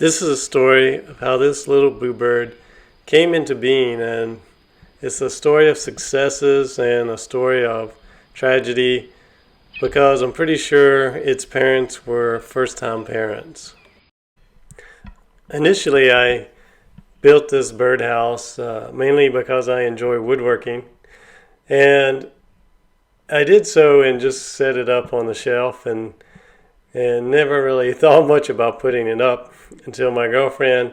This is a story of how this little bluebird came into being, and it's a story of successes and a story of tragedy because I'm pretty sure its parents were first-time parents. Initially, I built this birdhouse mainly because I enjoy woodworking, and I did so and just set it up on the shelf and never really thought much about putting it up until my girlfriend,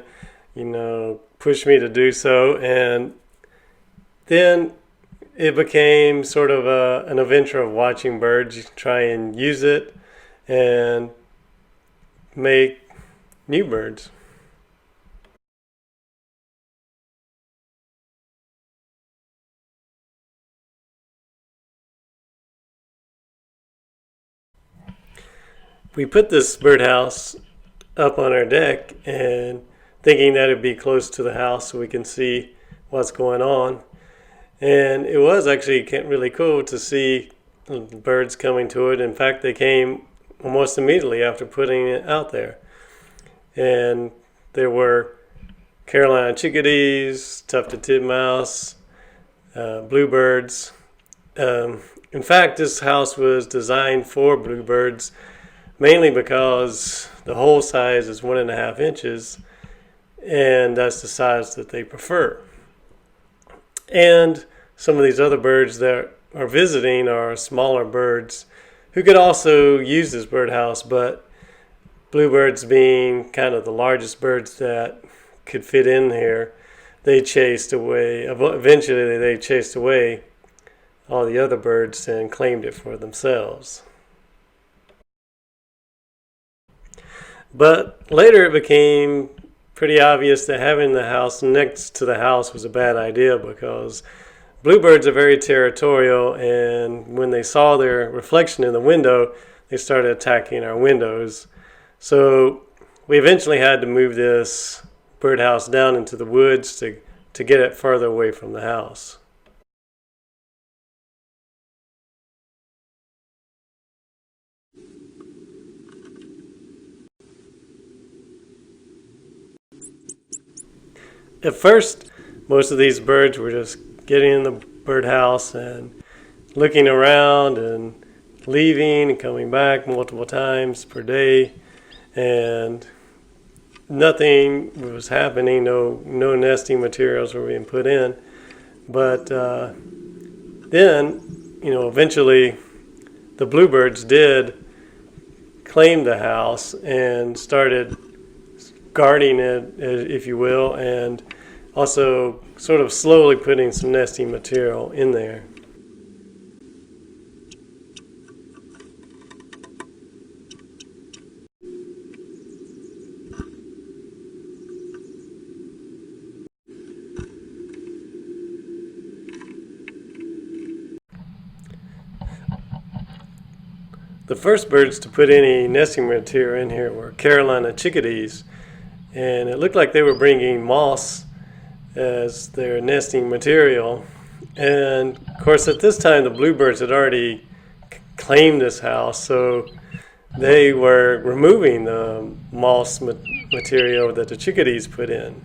pushed me to do so, and then it became sort of an adventure of watching birds try and use it and make new birds. We put this birdhouse up on our deck and thinking that it'd be close to the house so we can see what's going on. And it was actually really cool to see birds coming to it. In fact, they came almost immediately after putting it out there. And there were Carolina chickadees, tufted titmouse, bluebirds. In fact, this house was designed for bluebirds mainly because the hole size is 1.5 inches, and that's the size that they prefer. And some of these other birds that are visiting are smaller birds who could also use this birdhouse, but bluebirds being kind of the largest birds that could fit in here, eventually they chased away all the other birds and claimed it for themselves. But later it became pretty obvious that having the house next to the house was a bad idea because bluebirds are very territorial, and when they saw their reflection in the window, they started attacking our windows. So we eventually had to move this birdhouse down into the woods to get it further away from the house. At first, most of these birds were just getting in the birdhouse and looking around and leaving and coming back multiple times per day, and nothing was happening. No nesting materials were being put in. But then, eventually the bluebirds did claim the house and started guarding it, if you will, and also sort of slowly putting some nesting material in there. The first birds to put any nesting material in here were Carolina chickadees, and it looked like they were bringing moss as their nesting material. And of course, at this time, the bluebirds had already claimed this house, so they were removing the moss material that the chickadees put in.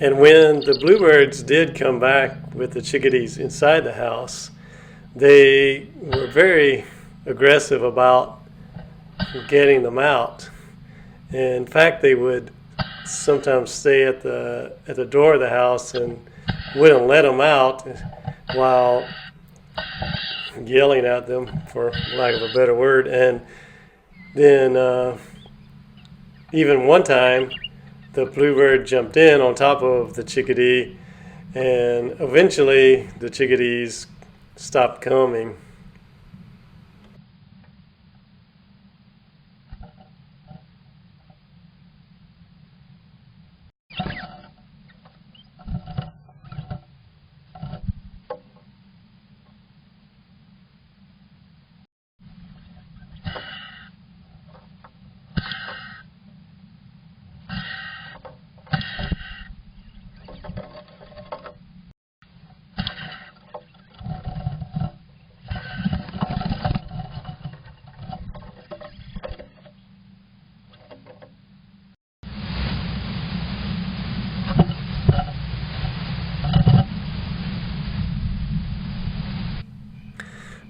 And when the bluebirds did come back with the chickadees inside the house, they were very aggressive about getting them out. In fact, they would sometimes stay at the door of the house and wouldn't let them out while yelling at them, for lack of a better word. And then even one time, the bluebird jumped in on top of the chickadee, and eventually the chickadees stopped coming.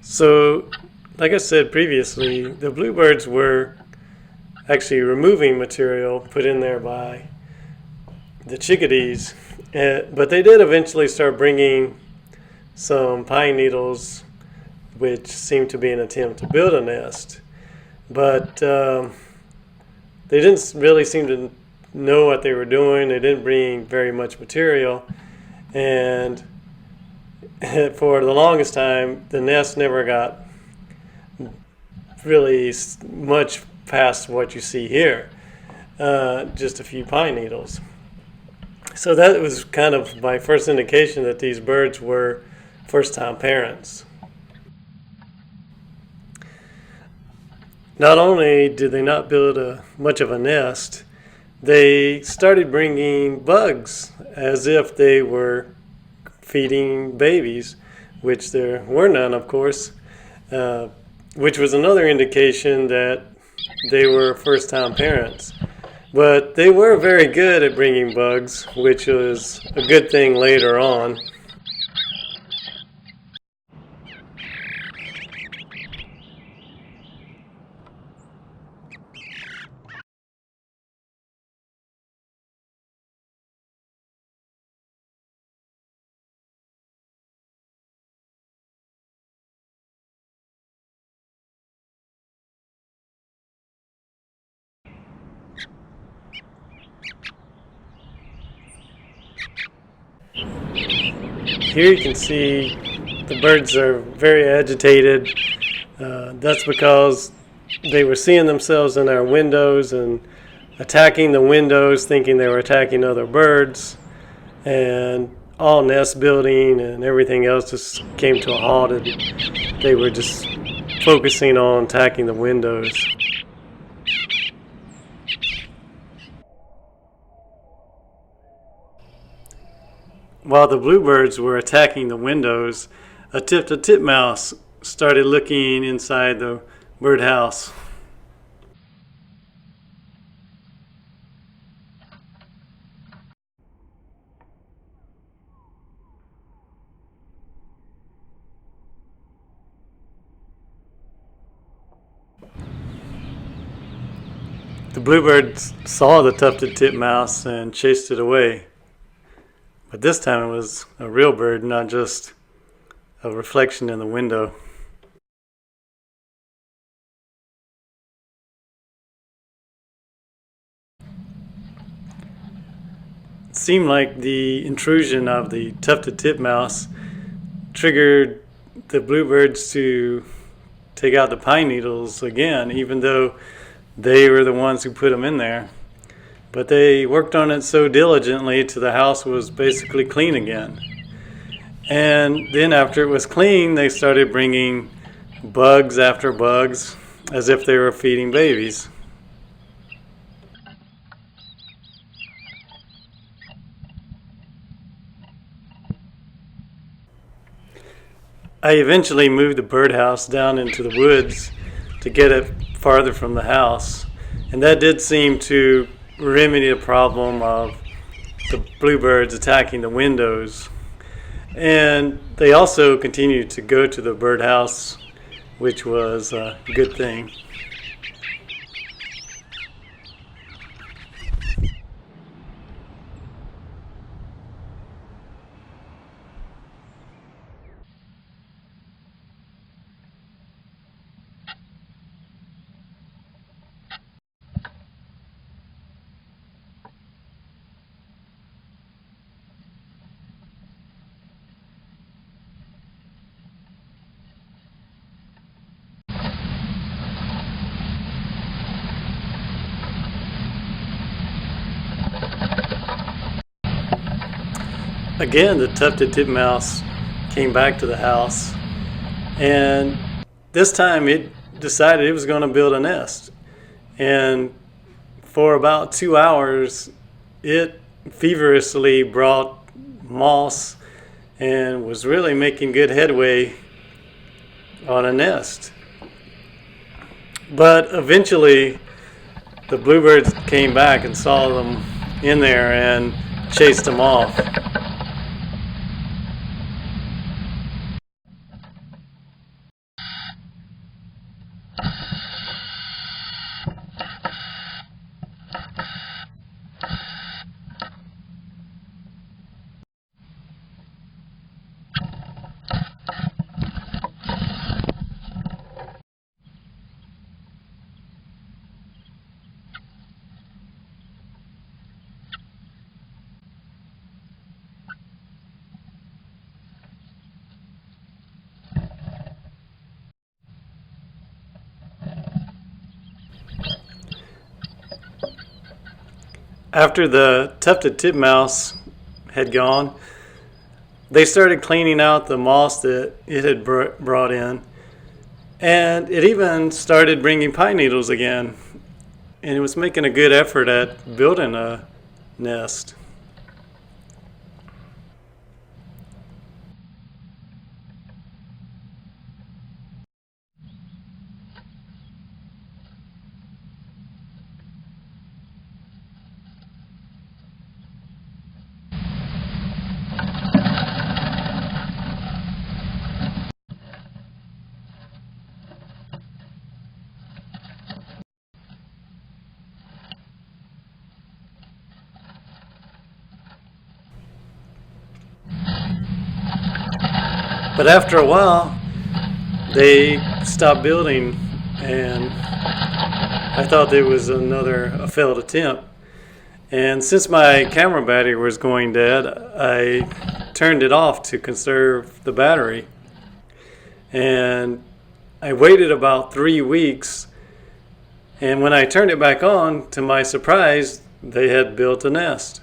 So, like I said previously, the bluebirds were actually removing material put in there by the chickadees, but they did eventually start bringing some pine needles, which seemed to be an attempt to build a nest. But they didn't really seem to know what they were doing. They didn't bring very much material, and for the longest time, the nest never got really much past what you see here, just a few pine needles. So that was kind of my first indication that these birds were first-time parents. Not only did they not build much of a nest, they started bringing bugs as if they were feeding babies, which there were none, of course, which was another indication that they were first-time parents. But they were very good at bringing bugs, which was a good thing later on. Here you can see the birds are very agitated. That's because they were seeing themselves in our windows and attacking the windows, thinking they were attacking other birds, and all nest building and everything else just came to a halt, and they were just focusing on attacking the windows. While the bluebirds were attacking the windows, a tip-to-titmouse started looking inside the birdhouse. The bluebirds saw the tufted titmouse and chased it away. But this time it was a real bird, not just a reflection in the window. It seemed like the intrusion of the tufted titmouse triggered the bluebirds to take out the pine needles again, even though they were the ones who put them in there. But they worked on it so diligently till the house was basically clean again. And then after it was clean, they started bringing bugs after bugs as if they were feeding babies. I eventually moved the birdhouse down into the woods to get it farther from the house. And that did seem to remedy the problem of the bluebirds attacking the windows. And they also continued to go to the birdhouse, which was a good thing. Again, the tufted titmouse came back to the house, and this time it decided it was going to build a nest. And for about 2 hours, it feverishly brought moss and was really making good headway on a nest. But eventually, the bluebirds came back and saw them in there and chased them off. After the tufted titmouse had gone, they started cleaning out the moss that it had brought in, and it even started bringing pine needles again, and it was making a good effort at building a nest. But after a while, they stopped building, and I thought it was a failed attempt. And since my camera battery was going dead, I turned it off to conserve the battery. And I waited about 3 weeks, and when I turned it back on, to my surprise, they had built a nest.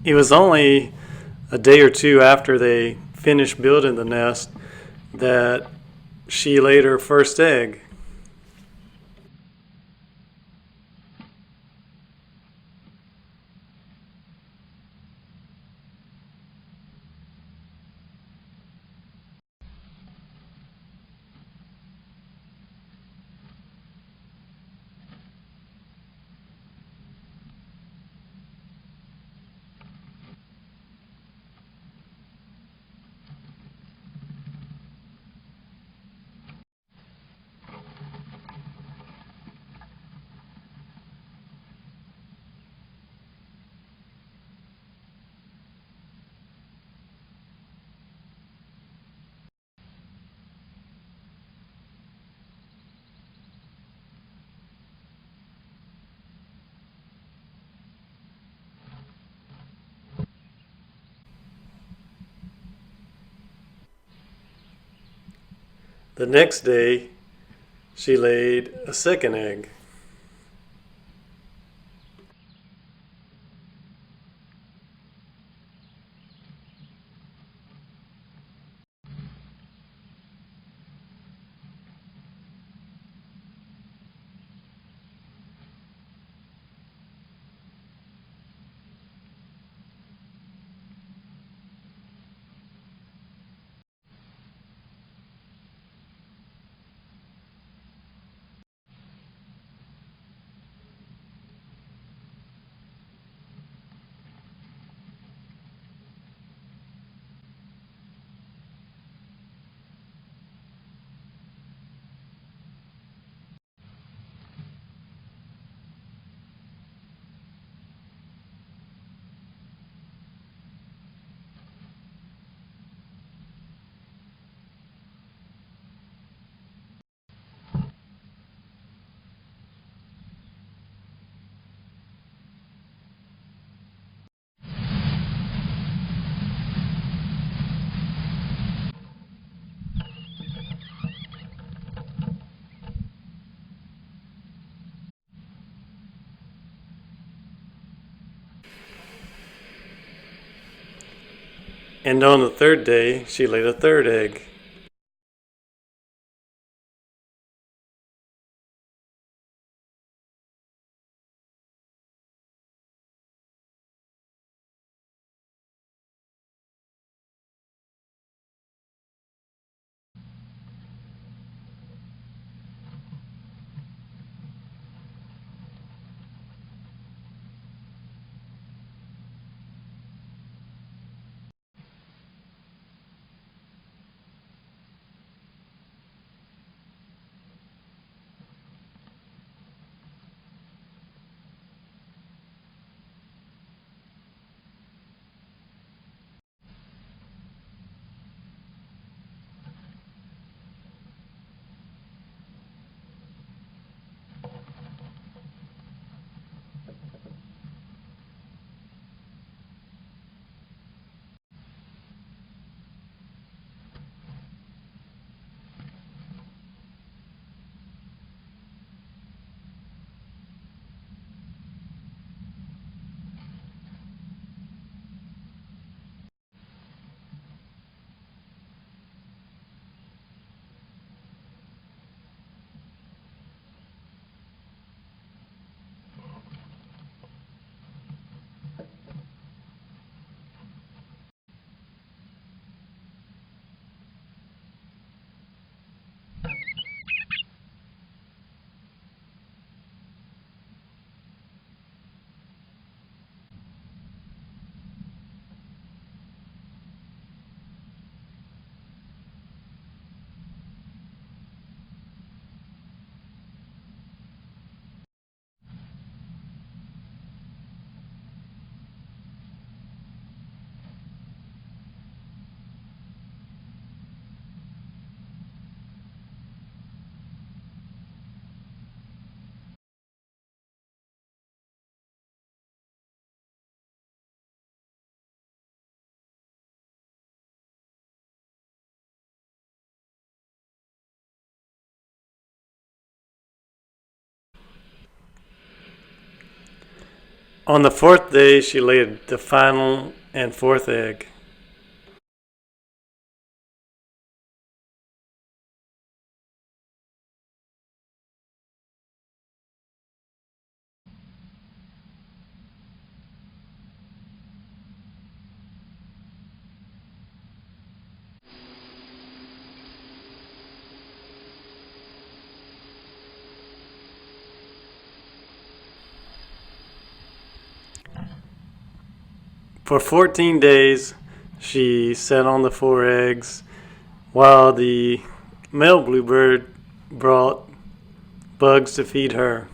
It was only a day or two after they finished building the nest that she laid her first egg. The next day, she laid a second egg. And on the third day, she laid a third egg. On the fourth day, she laid the final and fourth egg. For 14 days, she sat on the 4 eggs while the male bluebird brought bugs to feed her.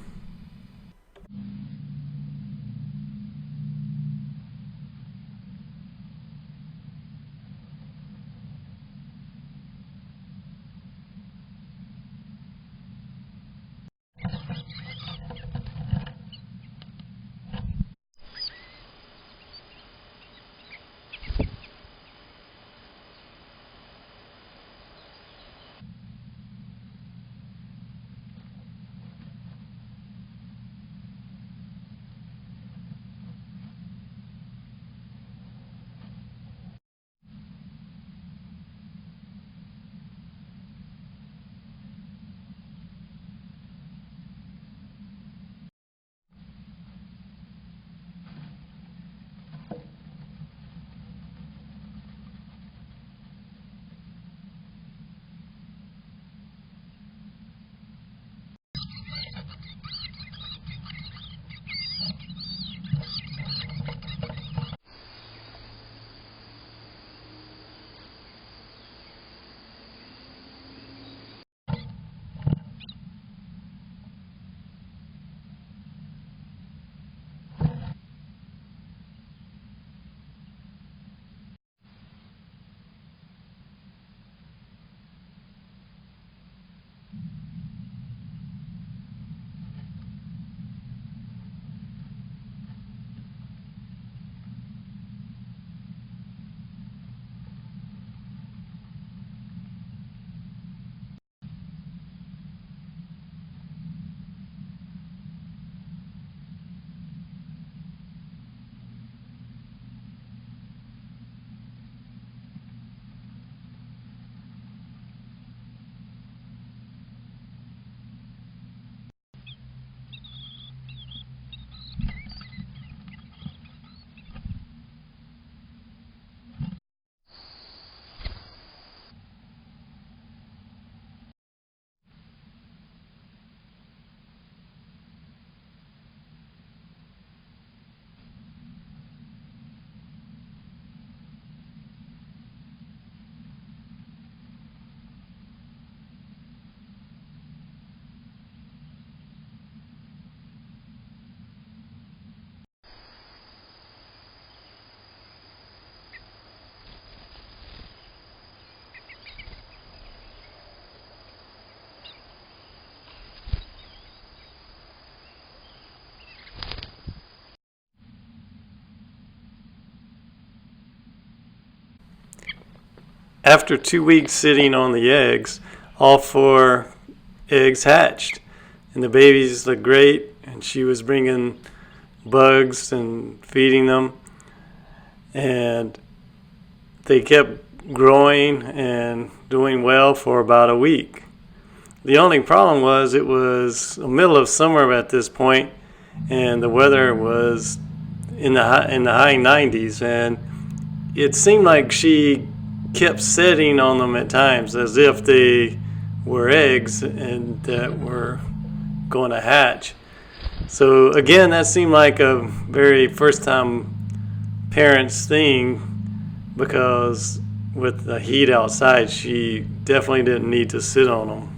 After 2 weeks sitting on the eggs, all 4 eggs hatched. And the babies looked great, and she was bringing bugs and feeding them. And they kept growing and doing well for about a week. The only problem was it was the middle of summer at this point, and the weather was in the high 90s, and it seemed like she kept sitting on them at times as if they were eggs and that were going to hatch. So again, that seemed like a very first time parents thing, because with the heat outside, she definitely didn't need to sit on them.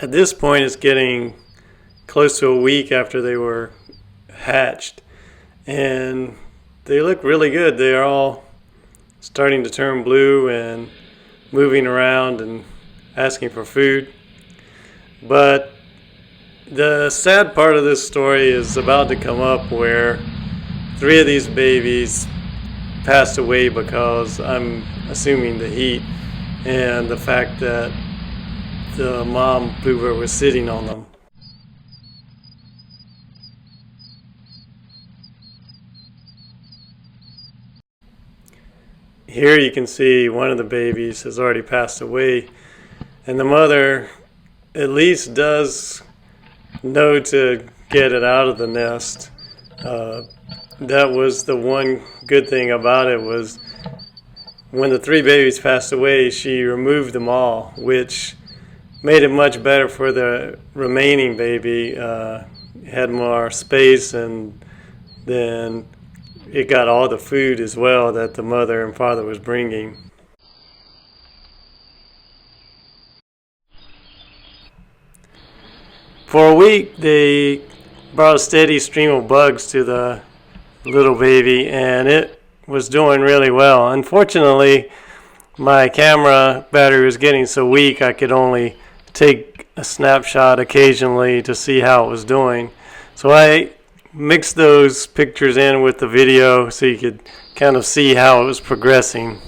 At this point, it's getting close to a week after they were hatched, and they look really good. They are all starting to turn blue and moving around and asking for food. But the sad part of this story is about to come up, where 3 of these babies passed away because, I'm assuming, the heat and the fact that the mom Bluebird was sitting on them. Here you can see one of the babies has already passed away, and the mother at least does know to get it out of the nest. That was the one good thing about it, was when the 3 babies passed away, she removed them all, which made it much better for the remaining baby. Had more space, and then it got all the food as well that the mother and father was bringing. For a week, they brought a steady stream of bugs to the little baby, and it was doing really well. Unfortunately, my camera battery was getting so weak I could only take a snapshot occasionally to see how it was doing. So I mixed those pictures in with the video so you could kind of see how it was progressing.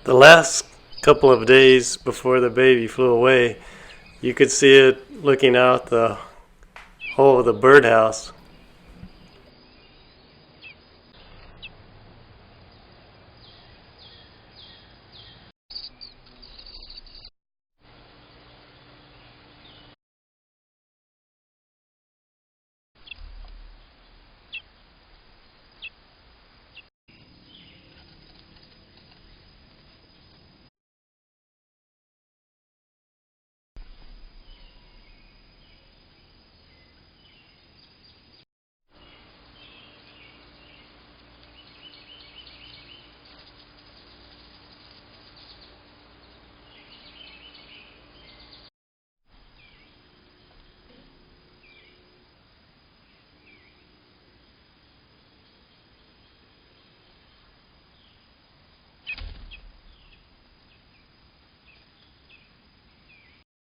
The last couple of days before the baby flew away, you could see it looking out the hole of the birdhouse.